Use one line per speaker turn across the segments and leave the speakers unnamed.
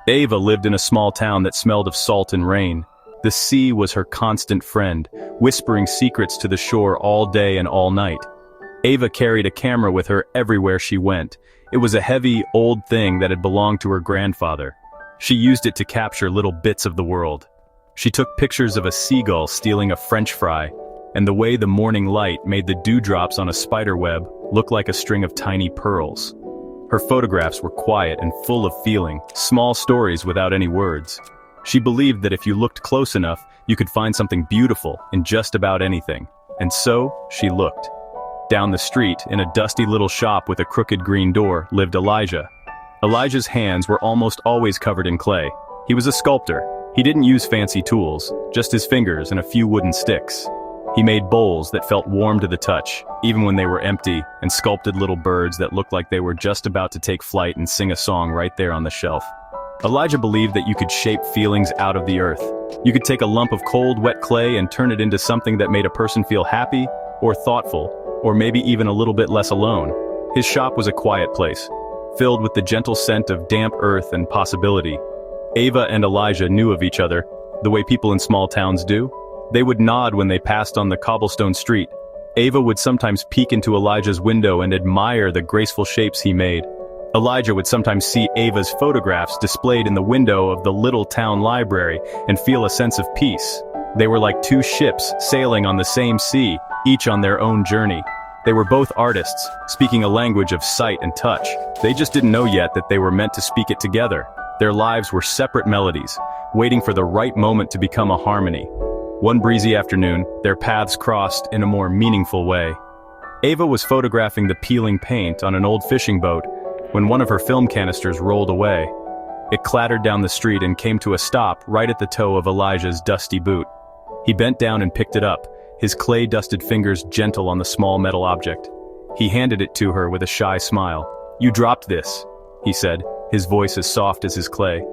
Ava lived in a small town that smelled of salt and rain. The sea was her constant friend, whispering secrets to the shore all day and all night. Ava carried a camera with her everywhere she went. It was a heavy, old thing that had belonged to her grandfather. She used it to capture little bits of the world. She took pictures of a seagull stealing a French fry, and the way the morning light made the dewdrops on a spider web look like a string of tiny pearls. Her photographs were quiet and full of feeling, small stories without any words. She believed that if you looked close enough, you could find something beautiful in just about anything. And so, she looked. Down the street, in a dusty little shop with a crooked green door, lived Elijah. Elijah's hands were almost always covered in clay. He was a sculptor. He didn't use fancy tools, just his fingers and a few wooden sticks. He made bowls that felt warm to the touch, even when they were empty, and sculpted little birds that looked like they were just about to take flight and sing a song right there on the shelf. Elijah believed that you could shape feelings out of the earth. You could take a lump of cold, wet clay and turn it into something that made a person feel happy, or thoughtful, or maybe even a little bit less alone. His shop was a quiet place, filled with the gentle scent of damp earth and possibility. Ava and Elijah knew of each other, the way people in small towns do. They would nod when they passed on the cobblestone street. Ava would sometimes peek into Elijah's window and admire the graceful shapes he made. Elijah would sometimes see Ava's photographs displayed in the window of the little town library and feel a sense of peace. They were like two ships sailing on the same sea, each on their own journey. They were both artists, speaking a language of sight and touch. They just didn't know yet that they were meant to speak it together. Their lives were separate melodies, waiting for the right moment to become a harmony. One breezy afternoon, their paths crossed in a more meaningful way. Ava was photographing the peeling paint on an old fishing boat when one of her film canisters rolled away. It clattered down the street and came to a stop right at the toe of Elijah's dusty boot. He bent down and picked it up, his clay-dusted fingers gentle on the small metal object. He handed it to her with a shy smile. "You dropped this," he said, his voice as soft as his clay.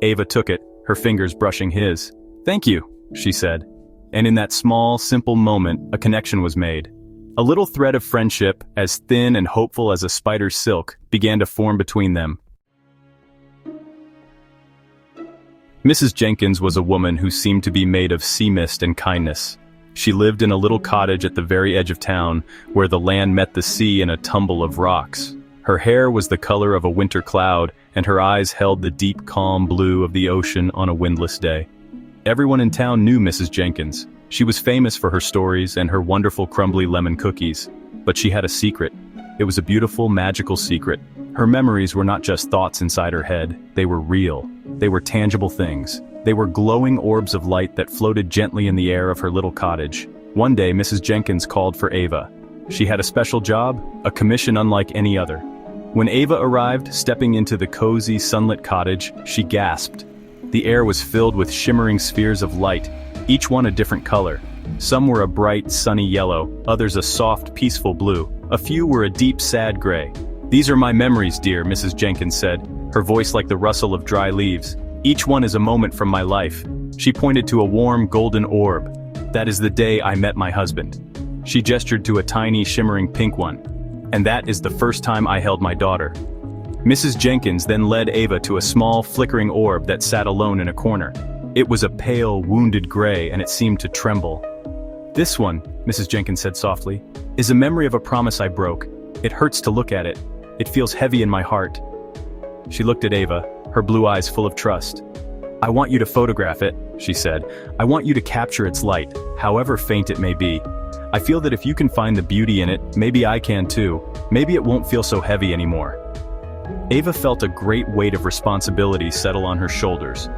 Ava took it, her fingers brushing his. "Thank you," she said. And in that small, simple moment, a connection was made. A little thread of friendship, as thin and hopeful as a spider's silk, began to form between them. Mrs. Jenkins was a woman who seemed to be made of sea mist and kindness. She lived in a little cottage at the very edge of town, where the land met the sea in a tumble of rocks. Her hair was the color of a winter cloud, and her eyes held the deep, calm blue of the ocean on a windless day. Everyone in town knew Mrs. Jenkins. She was famous for her stories and her wonderful crumbly lemon cookies. But she had a secret. It was a beautiful, magical secret. Her memories were not just thoughts inside her head. They were real. They were tangible things. They were glowing orbs of light that floated gently in the air of her little cottage. One day, Mrs. Jenkins called for Ava. She had a special job, a commission unlike any other. When Ava arrived, stepping into the cozy, sunlit cottage, she gasped. The air was filled with shimmering spheres of light, each one a different color. Some were a bright, sunny yellow, others a soft, peaceful blue. A few were a deep, sad gray. "These are my memories, dear," Mrs. Jenkins said, her voice like the rustle of dry leaves. "Each one is a moment from my life." She pointed to a warm, golden orb. "That is the day I met my husband." She gestured to a tiny, shimmering pink one. "And that is the first time I held my daughter." Mrs. Jenkins then led Ava to a small, flickering orb that sat alone in a corner. It was a pale, wounded gray, and it seemed to tremble. "This one," Mrs. Jenkins said softly, "is a memory of a promise I broke. It hurts to look at it. It feels heavy in my heart." She looked at Ava, her blue eyes full of trust. "I want you to photograph it," she said. "I want you to capture its light, however faint it may be. I feel that if you can find the beauty in it, maybe I can too. Maybe it won't feel so heavy anymore." Ava felt a great weight of responsibility settle on her shoulders,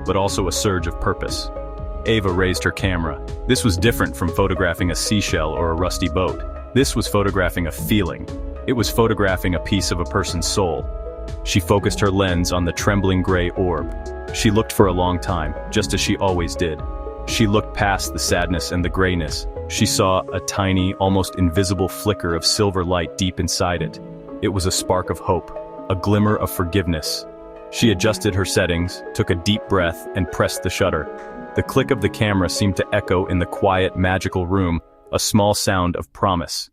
but also a surge of purpose. Ava raised her camera. This was different from photographing a seashell or a rusty boat. This was photographing a feeling. It was photographing a piece of a person's soul. She focused her lens on the trembling gray orb. She looked for a long time, just as she always did. She looked past the sadness and the grayness. She saw a tiny, almost invisible flicker of silver light deep inside it. It was a spark of hope, a glimmer of forgiveness. She adjusted her settings, took a deep breath, and pressed the shutter. The click of the camera seemed to echo in the quiet, magical room, a small sound of promise.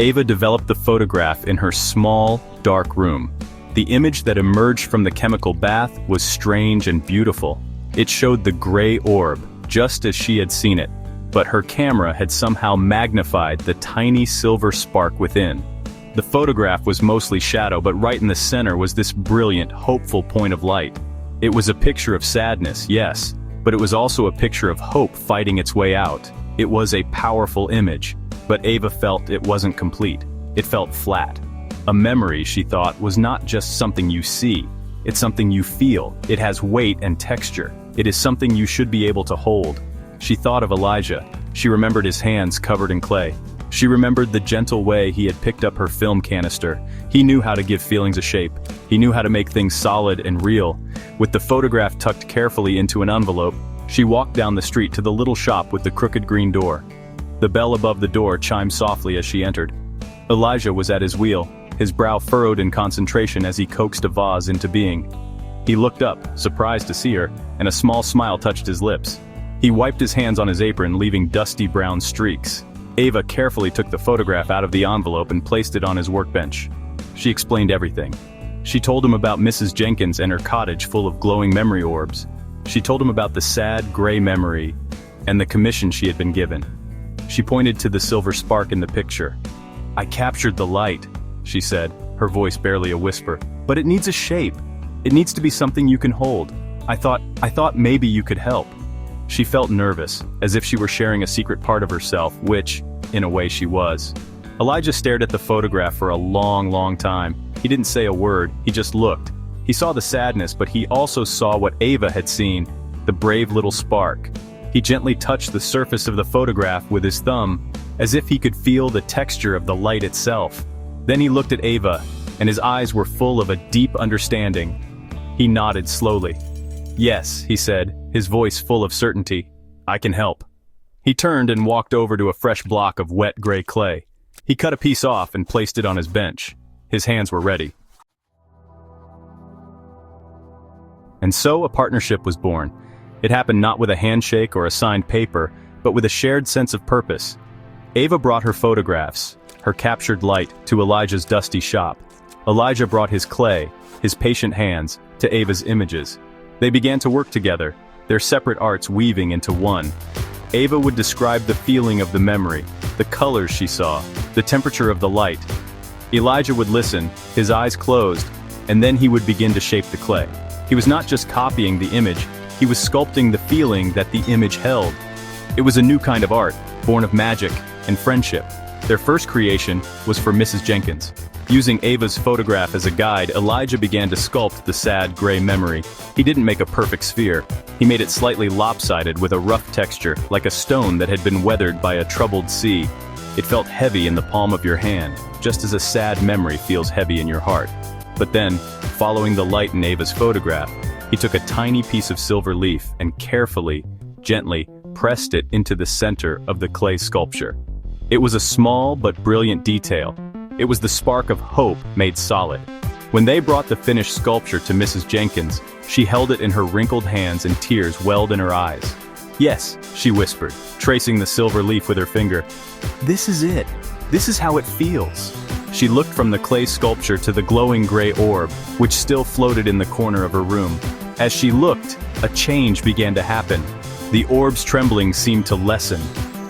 Ava developed the photograph in her small, dark room. The image that emerged from the chemical bath was strange and beautiful. It showed the gray orb, just as she had seen it, but her camera had somehow magnified the tiny silver spark within. The photograph was mostly shadow, but right in the center was this brilliant, hopeful point of light. It was a picture of sadness, yes, but it was also a picture of hope fighting its way out. It was a powerful image, but Ava felt it wasn't complete. It felt flat. A memory, she thought, was not just something you see. It's something you feel. It has weight and texture. It is something you should be able to hold. She thought of Elijah. She remembered his hands covered in clay. She remembered the gentle way he had picked up her film canister. He knew how to give feelings a shape. He knew how to make things solid and real. With the photograph tucked carefully into an envelope, she walked down the street to the little shop with the crooked green door. The bell above the door chimed softly as she entered. Elijah was at his wheel, his brow furrowed in concentration as he coaxed a vase into being. He looked up, surprised to see her, and a small smile touched his lips. He wiped his hands on his apron, leaving dusty brown streaks. Ava carefully took the photograph out of the envelope and placed it on his workbench. She explained everything. She told him about Mrs. Jenkins and her cottage full of glowing memory orbs. She told him about the sad, gray memory and the commission she had been given. She pointed to the silver spark in the picture. "I captured the light," she said, her voice barely a whisper. "But it needs a shape. It needs to be something you can hold. I thought maybe you could help." She felt nervous, as if she were sharing a secret part of herself, which, in a way, she was. Elijah stared at the photograph for a long time. He didn't say a word, he just looked. He saw the sadness, but he also saw what Ava had seen, the brave little spark. He gently touched the surface of the photograph with his thumb, as if he could feel the texture of the light itself. Then he looked at Ava, and his eyes were full of a deep understanding. He nodded slowly. "Yes," he said, his voice full of certainty. "I can help." He turned and walked over to a fresh block of wet gray clay. He cut a piece off and placed it on his bench. His hands were ready. And so a partnership was born. It happened not with a handshake or a signed paper, but with a shared sense of purpose. Ava brought her photographs, her captured light, to Elijah's dusty shop. Elijah brought his clay, his patient hands, to Ava's images. They began to work together, their separate arts weaving into one. Ava would describe the feeling of the memory, the colors she saw, the temperature of the light. Elijah would listen, his eyes closed, and then he would begin to shape the clay. He was not just copying the image, he was sculpting the feeling that the image held. It was a new kind of art, born of magic and friendship. Their first creation was for Mrs. Jenkins. Using Ava's photograph as a guide, Elijah began to sculpt the sad, gray memory. He didn't make a perfect sphere. He made it slightly lopsided with a rough texture, like a stone that had been weathered by a troubled sea. It felt heavy in the palm of your hand, just as a sad memory feels heavy in your heart. But then, following the light in Ava's photograph, he took a tiny piece of silver leaf and carefully, gently, pressed it into the center of the clay sculpture. It was a small but brilliant detail. It was the spark of hope made solid. When they brought the finished sculpture to Mrs. Jenkins, she held it in her wrinkled hands and tears welled in her eyes. "Yes," she whispered, tracing the silver leaf with her finger. "This is it. This is how it feels." She looked from the clay sculpture to the glowing gray orb, which still floated in the corner of her room. As she looked, a change began to happen. The orb's trembling seemed to lessen.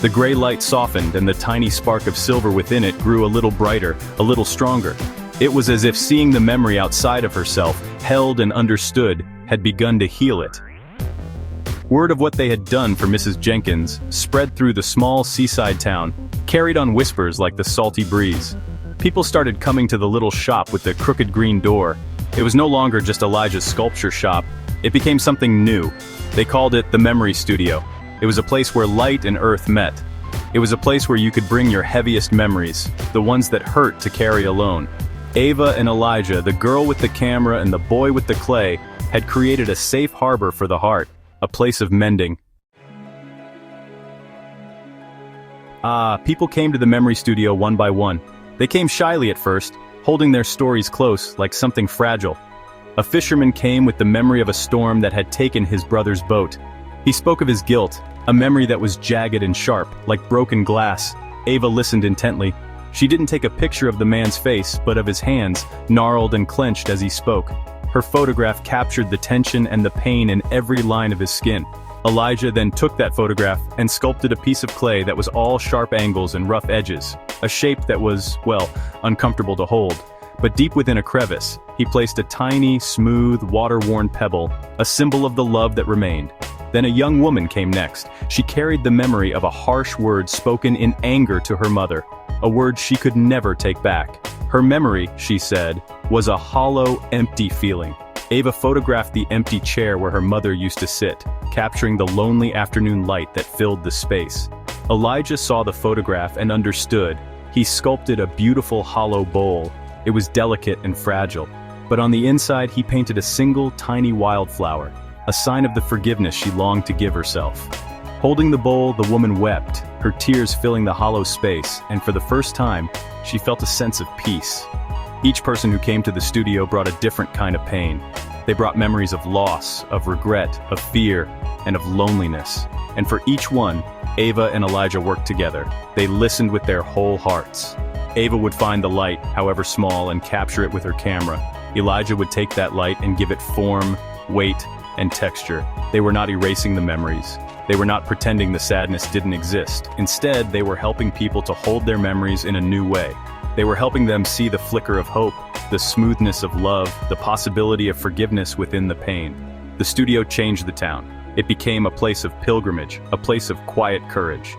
The gray light softened and the tiny spark of silver within it grew a little brighter, a little stronger. It was as if seeing the memory outside of herself, held and understood, had begun to heal it. Word of what they had done for Mrs. Jenkins spread through the small seaside town, carried on whispers like the salty breeze. People started coming to the little shop with the crooked green door. It was no longer just Elijah's sculpture shop. It became something new. They called it the Memory Studio. It was a place where light and earth met. It was a place where you could bring your heaviest memories, the ones that hurt to carry alone. Ava and Elijah, the girl with the camera and the boy with the clay, had created a safe harbor for the heart, a place of mending. People came to the Memory Studio one by one. They came shyly at first, holding their stories close, like something fragile. A fisherman came with the memory of a storm that had taken his brother's boat. He spoke of his guilt, a memory that was jagged and sharp, like broken glass. Ava listened intently. She didn't take a picture of the man's face, but of his hands, gnarled and clenched as he spoke. Her photograph captured the tension and the pain in every line of his skin. Elijah then took that photograph and sculpted a piece of clay that was all sharp angles and rough edges, a shape that was, well, uncomfortable to hold. But deep within a crevice, he placed a tiny, smooth, water-worn pebble, a symbol of the love that remained. Then a young woman came next. She carried the memory of a harsh word spoken in anger to her mother, a word she could never take back. Her memory, she said, was a hollow, empty feeling. Ava photographed the empty chair where her mother used to sit, capturing the lonely afternoon light that filled the space. Elijah saw the photograph and understood. He sculpted a beautiful hollow bowl. It was delicate and fragile, but on the inside he painted a single tiny wildflower, a sign of the forgiveness she longed to give herself. Holding the bowl, the woman wept, her tears filling the hollow space, and for the first time, she felt a sense of peace. Each person who came to the studio brought a different kind of pain. They brought memories of loss, of regret, of fear, and of loneliness. And for each one, Ava and Elijah worked together. They listened with their whole hearts. Ava would find the light, however small, and capture it with her camera. Elijah would take that light and give it form, weight, and texture. They were not erasing the memories. They were not pretending the sadness didn't exist. Instead, they were helping people to hold their memories in a new way. They were helping them see the flicker of hope, the smoothness of love, the possibility of forgiveness within the pain. The studio changed the town. It became a place of pilgrimage, a place of quiet courage.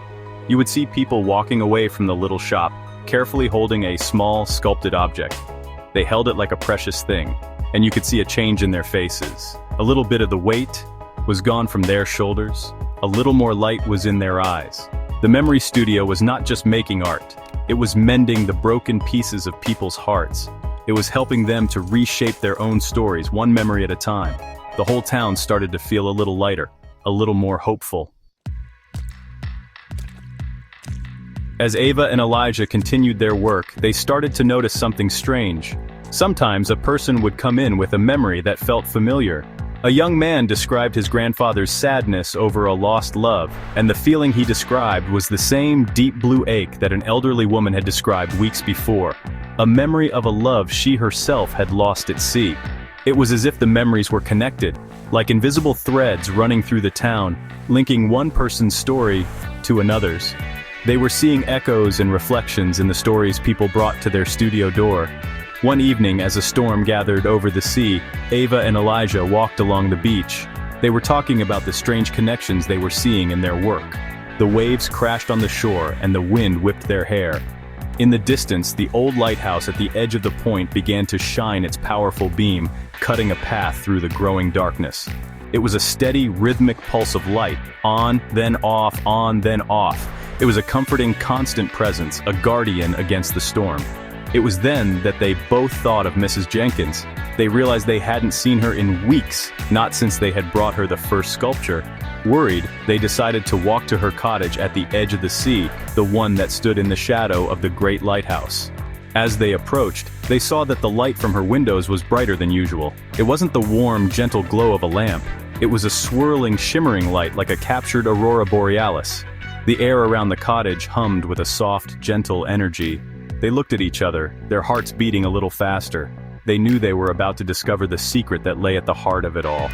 You would see people walking away from the little shop, carefully holding a small, sculpted object. They held it like a precious thing, and you could see a change in their faces. A little bit of the weight was gone from their shoulders. A little more light was in their eyes. The Memory Studio was not just making art. It was mending the broken pieces of people's hearts. It was helping them to reshape their own stories, one memory at a time. The whole town started to feel a little lighter, a little more hopeful. As Ava and Elijah continued their work, they started to notice something strange. Sometimes a person would come in with a memory that felt familiar. A young man described his grandfather's sadness over a lost love, and the feeling he described was the same deep blue ache that an elderly woman had described weeks before. A memory of a love she herself had lost at sea. It was as if the memories were connected, like invisible threads running through the town, linking one person's story to another's. They were seeing echoes and reflections in the stories people brought to their studio door. One evening, as a storm gathered over the sea, Ava and Elijah walked along the beach. They were talking about the strange connections they were seeing in their work. The waves crashed on the shore and the wind whipped their hair. In the distance, the old lighthouse at the edge of the point began to shine its powerful beam, cutting a path through the growing darkness. It was a steady, rhythmic pulse of light, on, then off, on, then off. It was a comforting, constant presence, a guardian against the storm. It was then that they both thought of Mrs. Jenkins. They realized they hadn't seen her in weeks, not since they had brought her the first sculpture. Worried, they decided to walk to her cottage at the edge of the sea, the one that stood in the shadow of the great lighthouse. As they approached, they saw that the light from her windows was brighter than usual. It wasn't the warm, gentle glow of a lamp. It was a swirling, shimmering light like a captured aurora borealis. The air around the cottage hummed with a soft, gentle energy. They looked at each other, their hearts beating a little faster. They knew they were about to discover the secret that lay at the heart of it all.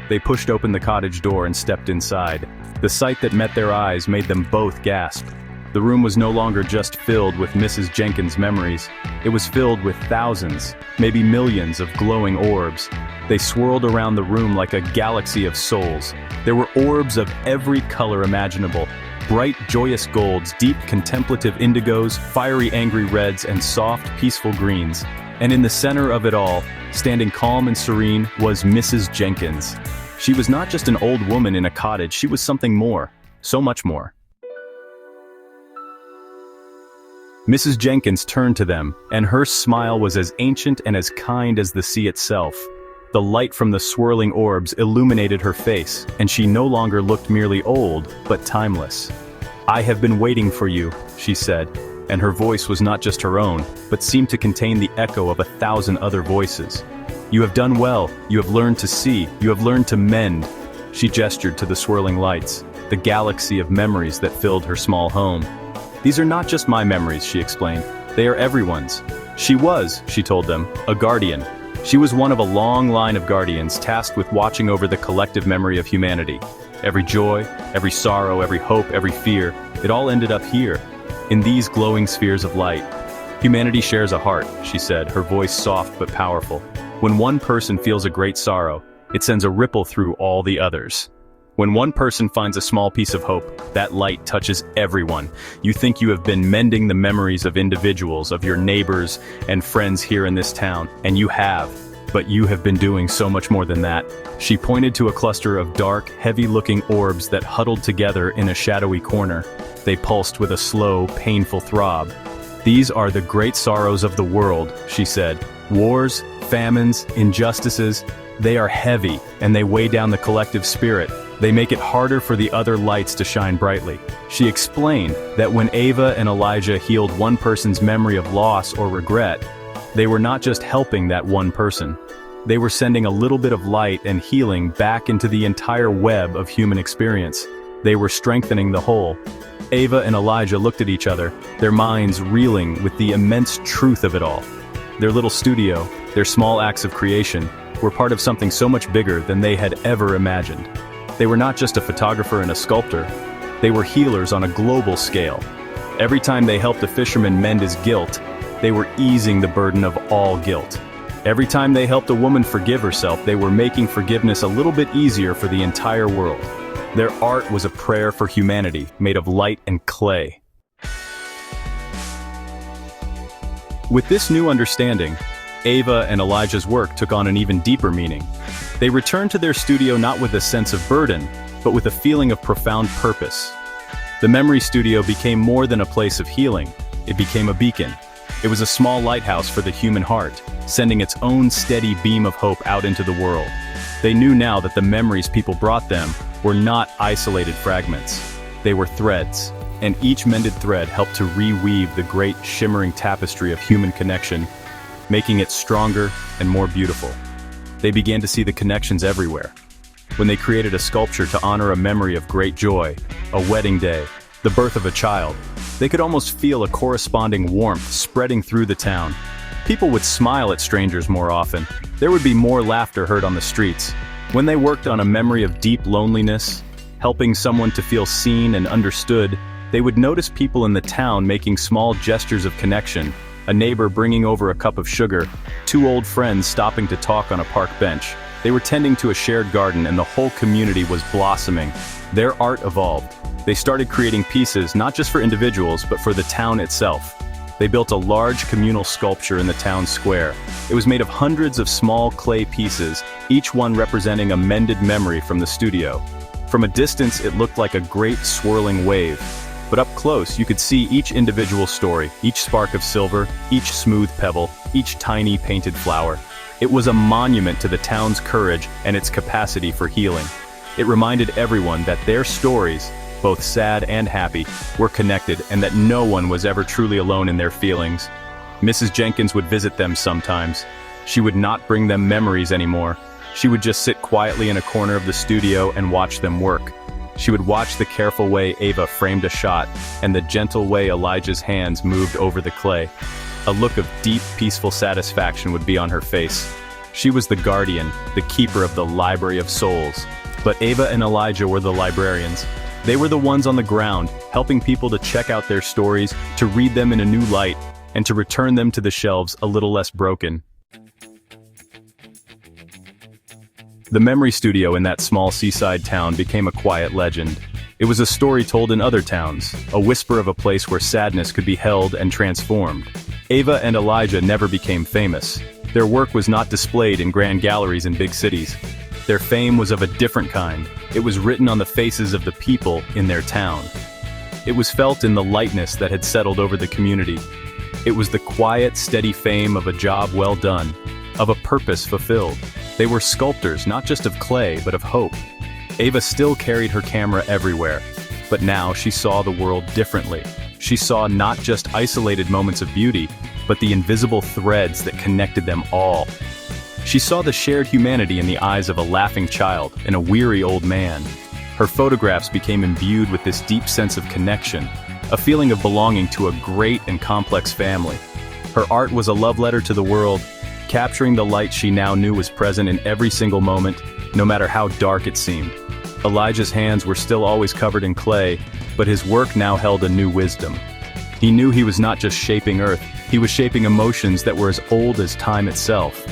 They pushed open the cottage door and stepped inside. The sight that met their eyes made them both gasp. The room was no longer just filled with Mrs. Jenkins' memories. It was filled with thousands, maybe millions of glowing orbs. They swirled around the room like a galaxy of souls. There were orbs of every color imaginable. Bright, joyous golds, deep, contemplative indigos, fiery, angry reds, and soft, peaceful greens. And in the center of it all, standing calm and serene, was Mrs. Jenkins. She was not just an old woman in a cottage, she was something more, so much more. Mrs. Jenkins turned to them, and her smile was as ancient and as kind as the sea itself. The light from the swirling orbs illuminated her face, and she no longer looked merely old, but timeless. "I have been waiting for you," she said, and her voice was not just her own, but seemed to contain the echo of 1,000 other voices. "You have done well, you have learned to see, you have learned to mend." She gestured to the swirling lights, the galaxy of memories that filled her small home. "These are not just my memories," she explained. They are everyone's. She told them, a guardian. She was one of a long line of guardians tasked with watching over the collective memory of humanity. Every joy, every sorrow, every hope, every fear, it all ended up here, in these glowing spheres of light. Humanity shares a heart, she said, her voice soft but powerful. When one person feels a great sorrow, it sends a ripple through all the others. When one person finds a small piece of hope, that light touches everyone. You think you have been mending the memories of individuals, of your neighbors and friends here in this town, and you have. But you have been doing so much more than that. She pointed to a cluster of dark, heavy-looking orbs that huddled together in a shadowy corner. They pulsed with a slow, painful throb. These are the great sorrows of the world, she said. Wars, famines, injustices, they are heavy, and they weigh down the collective spirit. They make it harder for the other lights to shine brightly. She explained that when Ava and Elijah healed one person's memory of loss or regret, they were not just helping that one person. They were sending a little bit of light and healing back into the entire web of human experience. They were strengthening the whole. Ava and Elijah looked at each other, their minds reeling with the immense truth of it all. Their little studio, their small acts of creation, were part of something so much bigger than they had ever imagined. They were not just a photographer and a sculptor. They were healers on a global scale. Every time they helped a fisherman mend his guilt, they were easing the burden of all guilt. Every time they helped a woman forgive herself, they were making forgiveness a little bit easier for the entire world. Their art was a prayer for humanity, made of light and clay. With this new understanding, Ava and Elijah's work took on an even deeper meaning. They returned to their studio not with a sense of burden, but with a feeling of profound purpose. The Memory Studio became more than a place of healing. It became a beacon. It was a small lighthouse for the human heart, sending its own steady beam of hope out into the world. They knew now that the memories people brought them were not isolated fragments. They were threads, and each mended thread helped to reweave the great shimmering tapestry of human connection, making it stronger and more beautiful. They began to see the connections everywhere. When they created a sculpture to honor a memory of great joy, a wedding day, the birth of a child, they could almost feel a corresponding warmth spreading through the town. People would smile at strangers more often. There would be more laughter heard on the streets. When they worked on a memory of deep loneliness, helping someone to feel seen and understood, they would notice people in the town making small gestures of connection, a neighbor bringing over a cup of sugar, two old friends stopping to talk on a park bench. They were tending to a shared garden and the whole community was blossoming. Their art evolved. They started creating pieces not just for individuals, but for the town itself. They built a large communal sculpture in the town square. It was made of hundreds of small clay pieces, each one representing a mended memory from the studio. From a distance, it looked like a great swirling wave. But up close, you could see each individual story, each spark of silver, each smooth pebble, each tiny painted flower. It was a monument to the town's courage and its capacity for healing. It reminded everyone that their stories, both sad and happy, were connected and that no one was ever truly alone in their feelings. Mrs. Jenkins would visit them sometimes. She would not bring them memories anymore. She would just sit quietly in a corner of the studio and watch them work. She would watch the careful way Ava framed a shot and the gentle way Elijah's hands moved over the clay. A look of deep, peaceful satisfaction would be on her face. She was the guardian, the keeper of the library of souls. But Ava and Elijah were the librarians. They were the ones on the ground, helping people to check out their stories, to read them in a new light, and to return them to the shelves a little less broken. The Memory Studio in that small seaside town became a quiet legend. It was a story told in other towns, a whisper of a place where sadness could be held and transformed. Ava and Elijah never became famous. Their work was not displayed in grand galleries in big cities. Their fame was of a different kind. It was written on the faces of the people in their town. It was felt in the lightness that had settled over the community. It was the quiet, steady fame of a job well done, of a purpose fulfilled. They were sculptors, not just of clay, but of hope. Ava still carried her camera everywhere, but now she saw the world differently. She saw not just isolated moments of beauty, but the invisible threads that connected them all. She saw the shared humanity in the eyes of a laughing child and a weary old man. Her photographs became imbued with this deep sense of connection, a feeling of belonging to a great and complex family. Her art was a love letter to the world, capturing the light she now knew was present in every single moment, no matter how dark it seemed. Elijah's hands were still always covered in clay, but his work now held a new wisdom. He knew he was not just shaping earth, he was shaping emotions that were as old as time itself.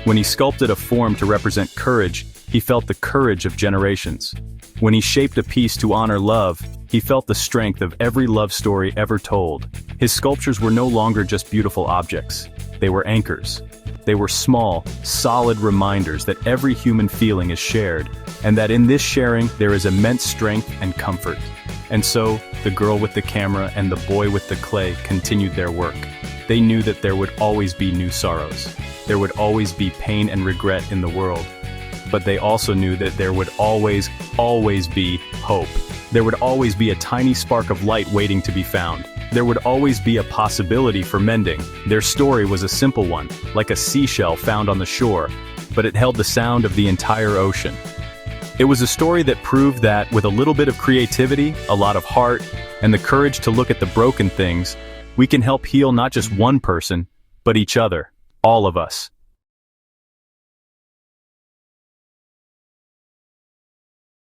When he sculpted a form to represent courage, he felt the courage of generations. When he shaped a piece to honor love, he felt the strength of every love story ever told. His sculptures were no longer just beautiful objects. They were anchors. They were small, solid reminders that every human feeling is shared, and that in this sharing there is immense strength and comfort. And so, the girl with the camera and the boy with the clay continued their work. They knew that there would always be new sorrows. There would always be pain and regret in the world. But they also knew that there would always be hope. There would always be a tiny spark of light waiting to be found. There would always be a possibility for mending. Their story was a simple one, like a seashell found on the shore, but it held the sound of the entire ocean. It was a story that proved that, with a little bit of creativity, a lot of heart, and the courage to look at the broken things, we can help heal not just one person, but each other, all of us.